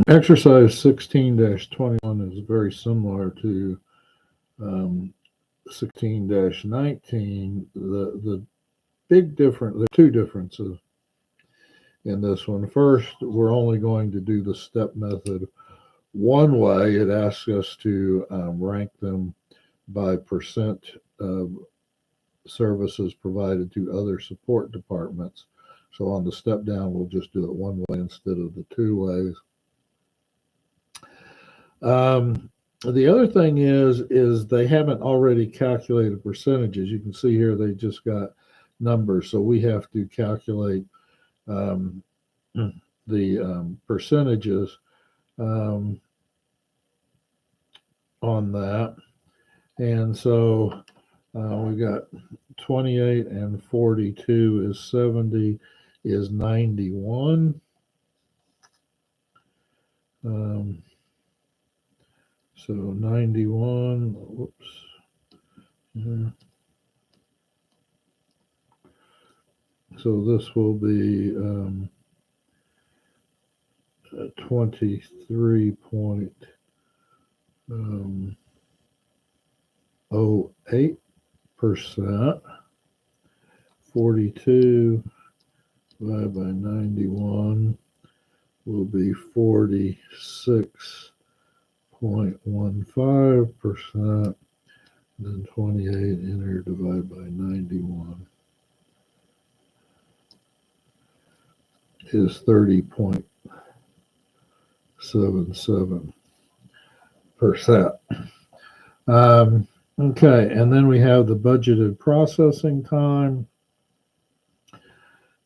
Exercise 16-21 is very similar to um, 16-19. The big difference, there are two differences in this one. First, we're only going to do the step method one way. It asks us to rank them by percent of services provided to other support departments. So on the step down, we'll just do it one way instead of the two ways. The other thing is they haven't already calculated percentages. You can see here they just got numbers, so we have to calculate um, the percentages um, on that. And so we got 28 and 42 is 70 is 91. Um, so 91, whoops. Yeah. So this will be 23.08%. 42 divided by 91 will be 46.15%. Then 28 enter divided by 91 is 30.77%. Okay, and then we have the budgeted processing time.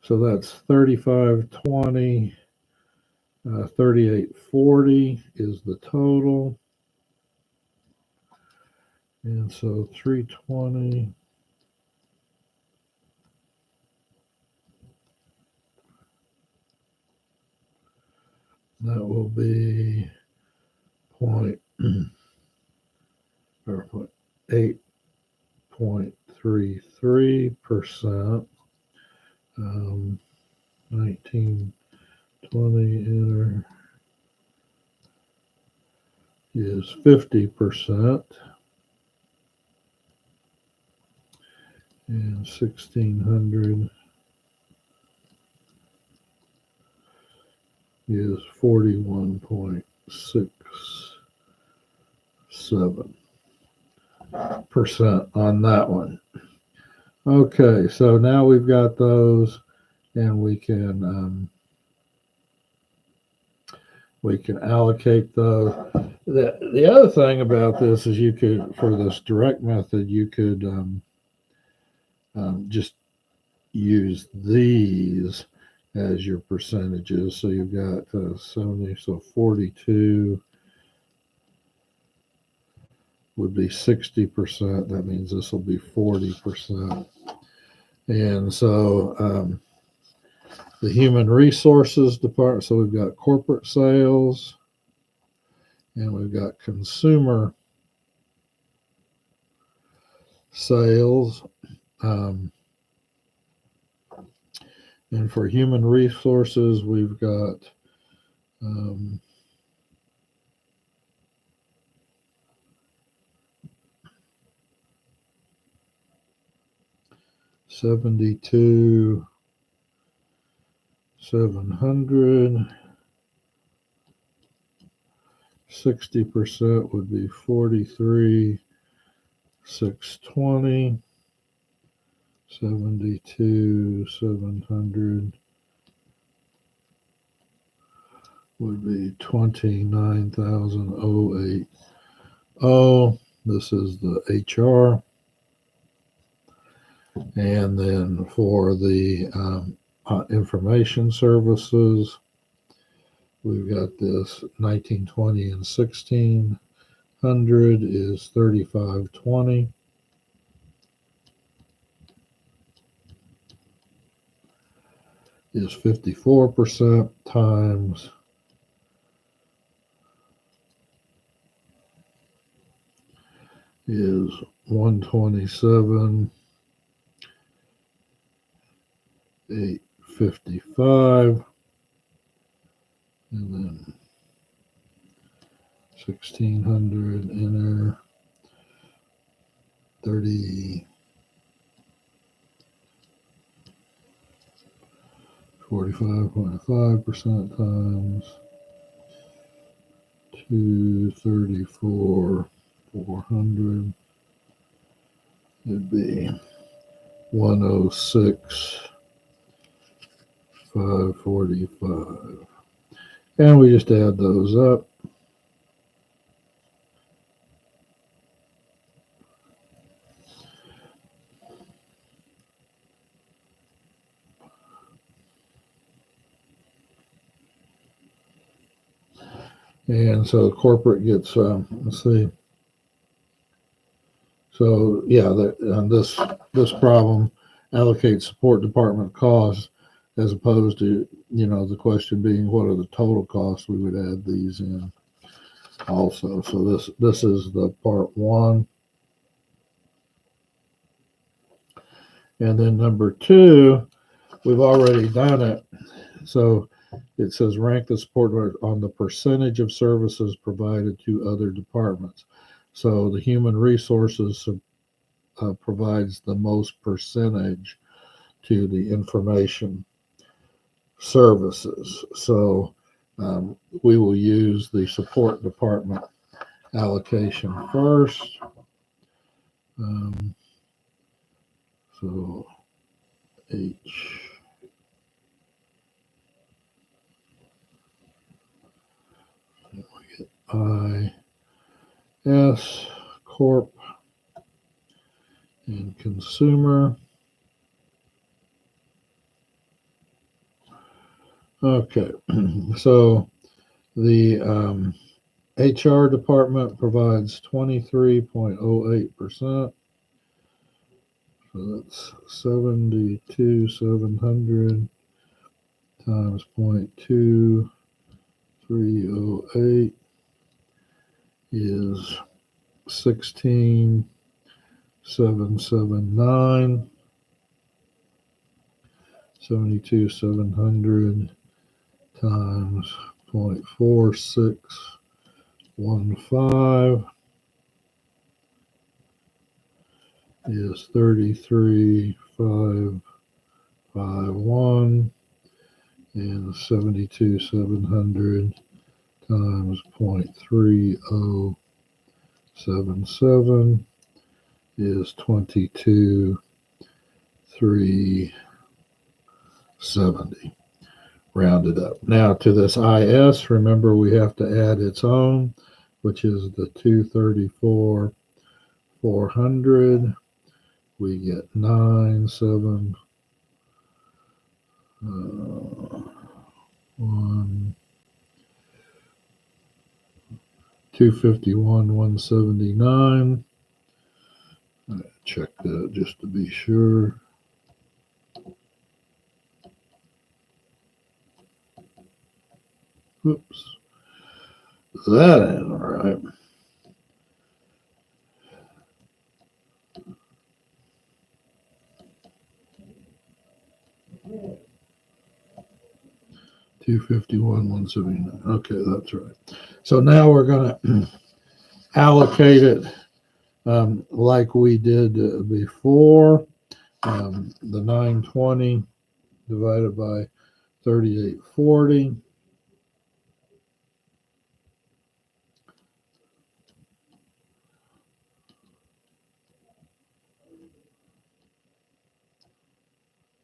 So that's 3520, 3840 is the total. And so 320 that will be point or 8.33%. 1920 enter is 50%. And 1600 is 41.67% on that one. Okay, so now we've got those, and we can allocate those. The other thing about this is you could, for this direct method, you could just use these as your percentages. So you've got 70, so 42 would be 60%. That means this will be 40%. And so the human resources department, so we've got corporate sales and we've got consumer sales. And for human resources, we've got 72,700. 60% would be 43,620. 72,700 would be 29,080. This is the HR. And then for the information services, we've got this 1920 and 1600 is 3520. Is 54% times is 127, 855, and then 1600, enter 30, 45.5% times 234, 400. It'd be 106, 545. And we just add those up. And so the corporate gets, let's see. So yeah, this problem allocates support department costs as opposed to, the question being what are the total costs. We would add these in also. So this is the part one. And then number two, we've already done it. So it says rank the support on the percentage of services provided to other departments. So the human resources provides the most percentage to the information services. So we will use the support department allocation first. So H. We get IS, Corp, and Consumer. Okay, so the HR department provides 23.08%. So that's 72,700 times 0.2308 is 16,779. 72,700 times 0.4615 is 33,551, and 72,700 times 0.3077 is 22,370. Rounded up. Now to this IS, remember we have to add its own, which is the 234,400. We get 1, 251, 179. Check that just to be sure. Oops. That ain't all right. $251, 179. Okay, that's right. So now we're going to allocate it like we did before. The 920 divided by 3840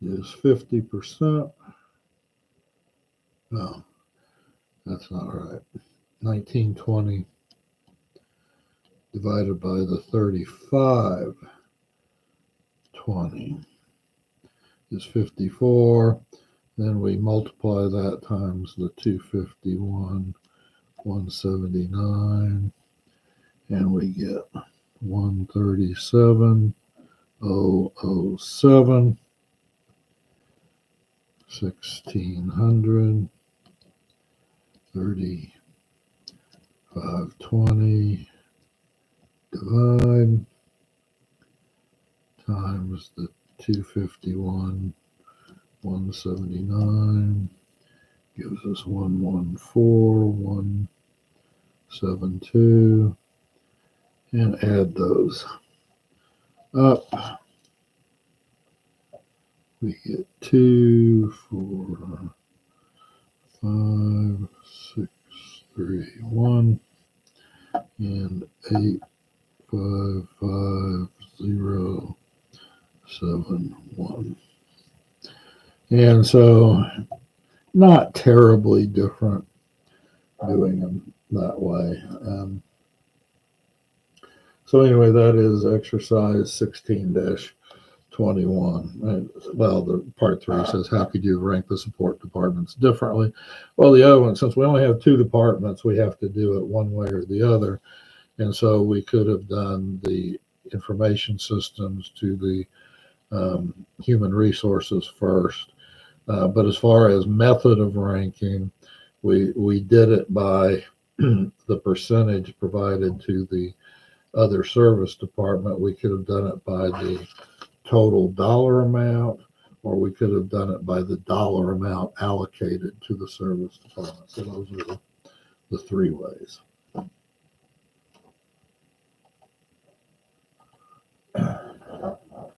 is 50%. No, that's not right. 1920 divided by the 3520 is 54. Then we multiply that times the 251, 179, and we get 137,007. 1600, 3520 divide times the 251, 179 gives gives us 114,172, and add those up. We get 2, 4, 5, 6, 3, 1, and 8, 5, 5, 0, 7, 1. And so not terribly different doing them that way. So anyway, that is exercise 16-21. Well, the part 3 says, how could you rank the support departments differently? Well, the other one, since we only have 2 departments, we have to do it one way or the other. And so we could have done the information systems to the human resources first. But as far as method of ranking, we did it by the percentage provided to the other service department. We could have done it by the total dollar amount, or we could have done it by the dollar amount allocated to the service department. So those are the 3 ways.